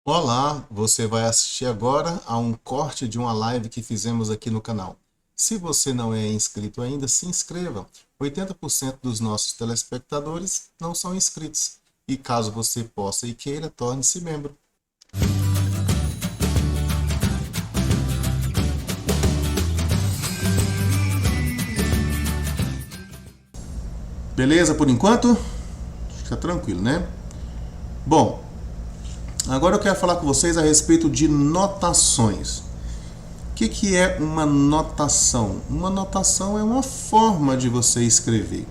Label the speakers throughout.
Speaker 1: Olá, você vai assistir agora a um corte de uma live que fizemos aqui no canal. Se você não é inscrito ainda, se inscreva. 80% dos nossos telespectadores não são inscritos. E caso você possa e queira, torne-se membro. Beleza por enquanto? Fica tranquilo, né? Bom, agora eu quero falar com vocês a respeito de notações. O que é uma notação? Uma notação é uma forma de você escrever,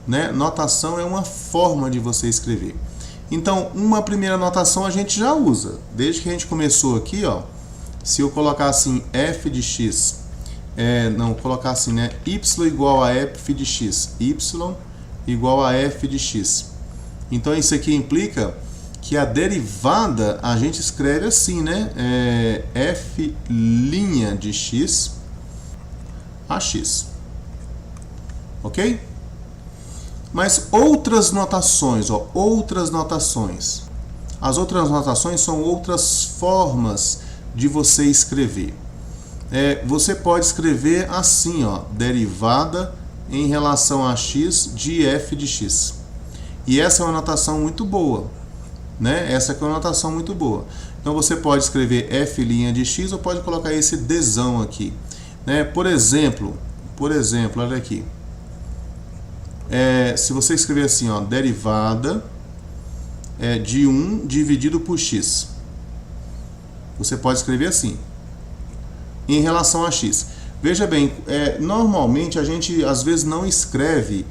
Speaker 1: né? Notação é uma forma de você escrever. Então, uma primeira notação a gente já usa. Desde que a gente começou aqui, ó, se eu colocar assim f de x, colocar assim, né? Y igual a f de x, y igual a f de x. Então, isso aqui implica que a derivada a gente escreve assim, né? F' de x a x. Ok? Mas outras notações, ó, outras notações. As outras notações são outras formas de você escrever. Você pode escrever assim, ó, derivada em relação a x de f de x. E essa é uma notação muito boa, né? Essa aqui é uma notação muito boa. Então você pode escrever f' de x ou pode colocar esse dzão aqui, né? Por exemplo, olha aqui. Se você escrever assim, ó, derivada de 1 dividido por x. Você pode escrever assim, em relação a x. Veja bem, normalmente a gente às vezes não escreve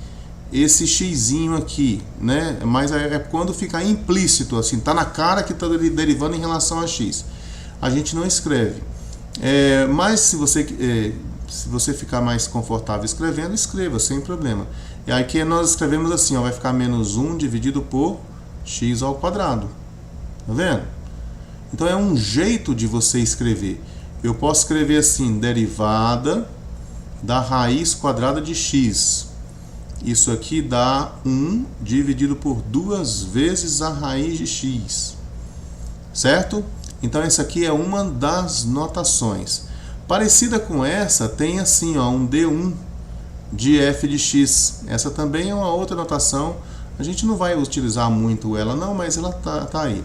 Speaker 1: esse xzinho aqui, né? Mas é quando fica implícito, assim, tá na cara que está derivando em relação a x. A gente não escreve. Mas se você ficar mais confortável escrevendo, escreva, sem problema. E aqui nós escrevemos assim, ó, vai ficar menos 1 dividido por x ao quadrado. Tá vendo? Então é um jeito de você escrever. Eu posso escrever assim, derivada da raiz quadrada de x. Isso aqui dá 1 dividido por 2 vezes a raiz de x. Certo? Então essa aqui é uma das notações. Parecida com essa, tem assim, ó, um d1 de f de x. Essa também é uma outra notação. A gente não vai utilizar muito ela não, mas ela tá aí.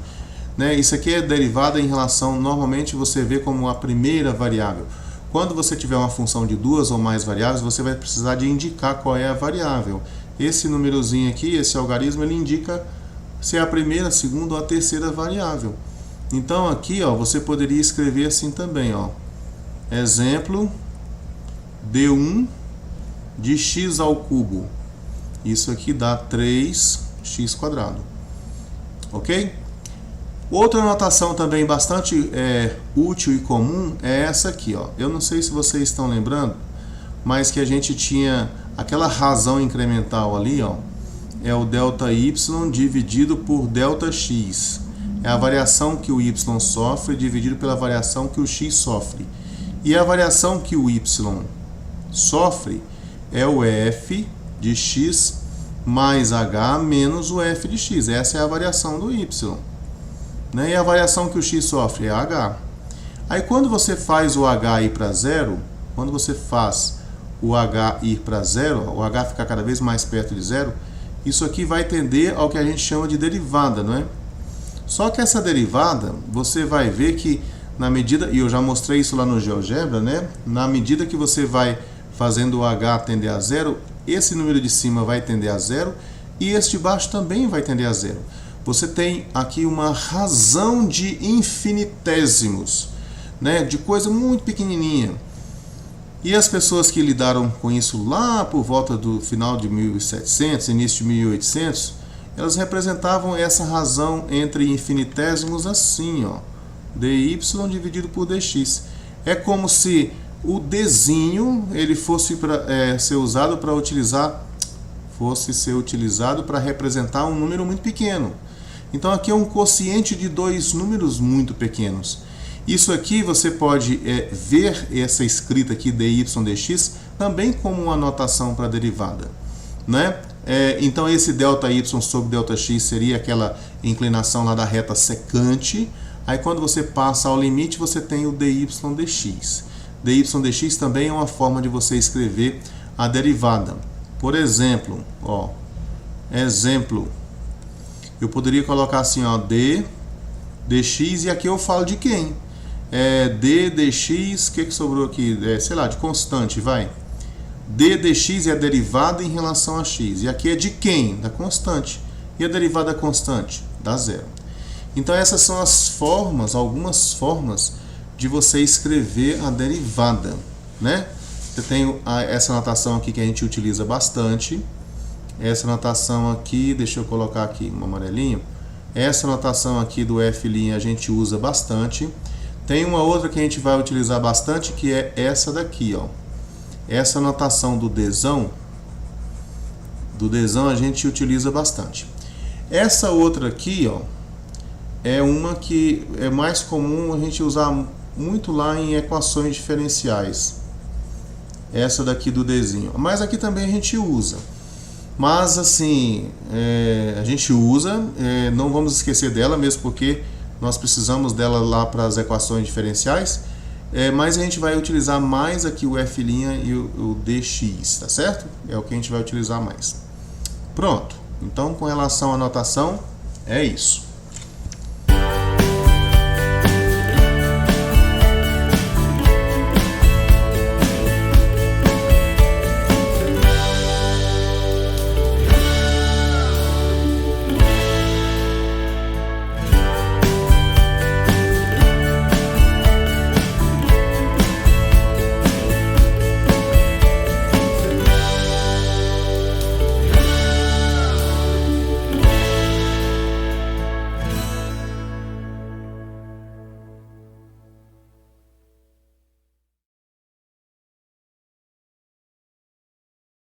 Speaker 1: Né? Isso aqui é derivada em relação, normalmente você vê como a primeira variável. Quando você tiver uma função de duas ou mais variáveis, você vai precisar de indicar qual é a variável. Esse númerozinho aqui, esse algarismo, ele indica se é a primeira, a segunda ou a terceira variável. Então aqui, ó, você poderia escrever assim também, ó. Exemplo, d1 de x ao cubo. Isso aqui dá 3x quadrado. Ok? Outra notação também bastante útil e comum é essa aqui, ó. Eu não sei se vocês estão lembrando, mas que a gente tinha aquela razão incremental ali, ó, é o ΔY dividido por ΔX. É a variação que o y sofre dividido pela variação que o x sofre. E a variação que o y sofre é o f de x mais h menos o f de x. Essa é a variação do y. Né? E a variação que o x sofre é h. Aí quando você faz o h ir para zero, quando você faz o h ir para zero, o h ficar cada vez mais perto de zero, isso aqui vai tender ao que a gente chama de derivada, não é? Só que essa derivada, você vai ver que na medida, e eu já mostrei isso lá no GeoGebra, né? Na medida que você vai fazendo o h tender a zero, esse número de cima vai tender a zero e este de baixo também vai tender a zero. Você tem aqui uma razão de infinitésimos, né? De coisa muito pequenininha. E as pessoas que lidaram com isso lá por volta do final de 1700, início de 1800, elas representavam essa razão entre infinitésimos assim, ó, dy dividido por dx. É como se o dzinho ele fosse ser utilizado para representar um número muito pequeno. Então aqui é um quociente de dois números muito pequenos. Isso aqui você pode ver essa escrita aqui dy dx também como uma notação para derivada, né? Então esse ΔY sobre ΔX seria aquela inclinação lá da reta secante. Aí quando você passa ao limite, você tem o dy dx. dy dx também é uma forma de você escrever a derivada. Por exemplo, ó, exemplo, eu poderia colocar assim, ó, d dx, e aqui eu falo de quem? D dx, o que sobrou aqui? Sei lá, de constante, vai. D dx é a derivada em relação a x. E aqui é de quem? Da constante. E a derivada constante? Da zero. Então essas são as formas, algumas formas de você escrever a derivada, né? Você tem essa notação aqui que a gente utiliza bastante. Essa notação aqui, deixa eu colocar aqui um amarelinho. Essa notação aqui do f' a gente usa bastante. Tem uma outra que a gente vai utilizar bastante, que é essa daqui, ó. Essa notação do dzão a gente utiliza bastante. Essa outra aqui, ó, é uma que é mais comum a gente usar muito lá em equações diferenciais. Essa daqui do dzinho. Mas aqui também a gente usa. Mas assim, a gente usa, não vamos esquecer dela, mesmo porque nós precisamos dela lá para as equações diferenciais. Mas a gente vai utilizar mais aqui o f' e o dx, tá certo? É o que a gente vai utilizar mais. Pronto. Então, com relação à notação, é isso.